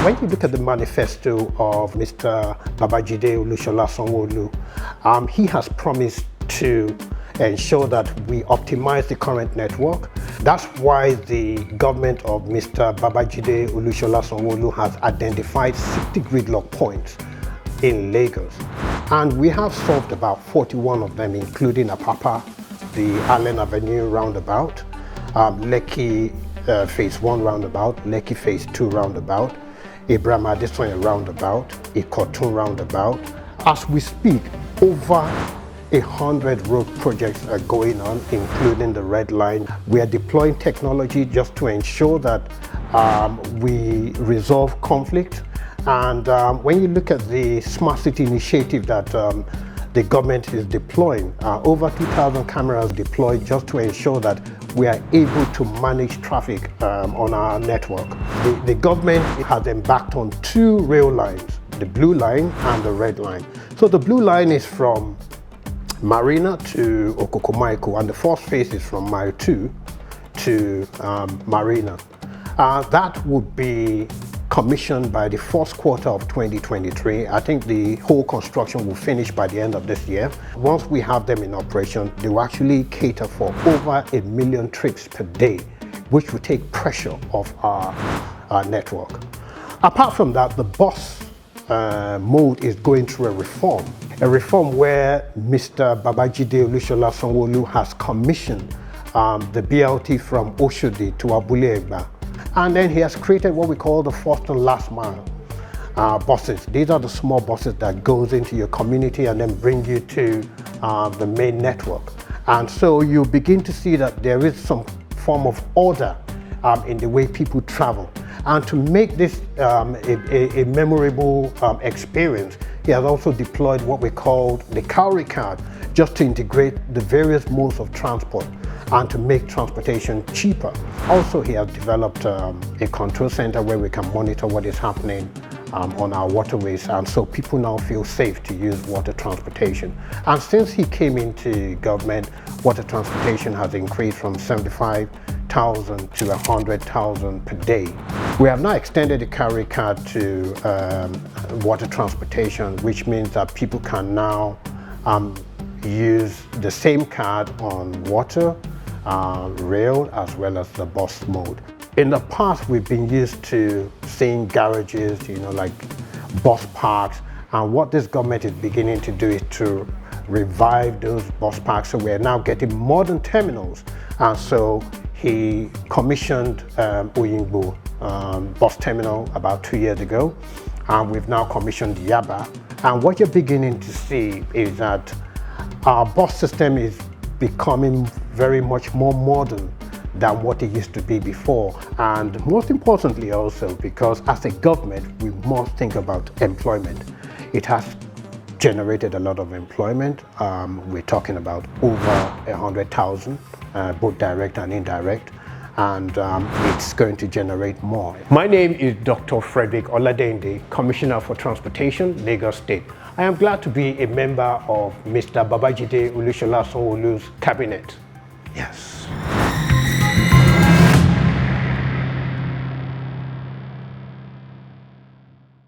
When you look at the manifesto of Mr. Babajide Olusola Sanwo-Olu, he has promised to ensure that we optimize the current network. That's why the government of Mr. Babajide Olusola Sanwo-Olu has identified 60 gridlock points in Lagos. And we have solved about 41 of them, including Apapa, the Allen Avenue roundabout, Lekki Phase 1 roundabout, Lekki Phase 2 roundabout, Abraham Adesoye roundabout, Ikotun roundabout. As we speak, over 100 road projects are going on, including the Red Line. We are deploying technology just to ensure that we resolve conflict. And when you look at the Smart City initiative that the government is deploying, over 2,000 cameras deployed just to ensure that we are able to manage traffic on our network. The government has embarked on 2 rail lines, the Blue Line and the Red Line. So the Blue Line is from Marina to Okokomaiko, and the first phase is from Mile 2 to Marina. That would be commissioned by the first quarter of 2023. I think the whole construction will finish by the end of this year. Once we have them in operation, they will actually cater for over 1 million trips per day, which will take pressure off our network. Apart from that, the bus mode is going through a reform where Mr. Babajide Olusola Sanwo-Olu has commissioned the BLT from Oshodi to Abule Egba. And then he has created what we call the first and last mile buses. These are the small buses that goes into your community and then bring you to the main network. And so you begin to see that there is some form of order in the way people travel. And to make this a memorable experience, he has also deployed what we call the Cowrie card, just to integrate the various modes of transport and to make transportation cheaper. Also, he has developed a control center where we can monitor what is happening on our waterways, and so people now feel safe to use water transportation. And since he came into government, water transportation has increased from 75,000 to 100,000 per day. We have now extended the Cowrie card to water transportation, which means that people can now use the same card on water, rail, as well as the bus mode. In the past, we've been used to seeing garages, like bus parks, and what this government is beginning to do is to revive those bus parks. So we're now getting modern terminals, and so he commissioned Oyingbo bus terminal about 2 years ago, and we've now commissioned Yaba. And what you're beginning to see is that our bus system is becoming very much more modern than what it used to be before. And most importantly also, because as a government, we must think about employment. It has generated a lot of employment. We're talking about over 100,000, both direct and indirect. And it's going to generate more. My name is Dr. Frederick Oladende, Commissioner for Transportation, Lagos State. I am glad to be a member of Mr. Babajide Olusola Sanwo-Olu's cabinet. Yes.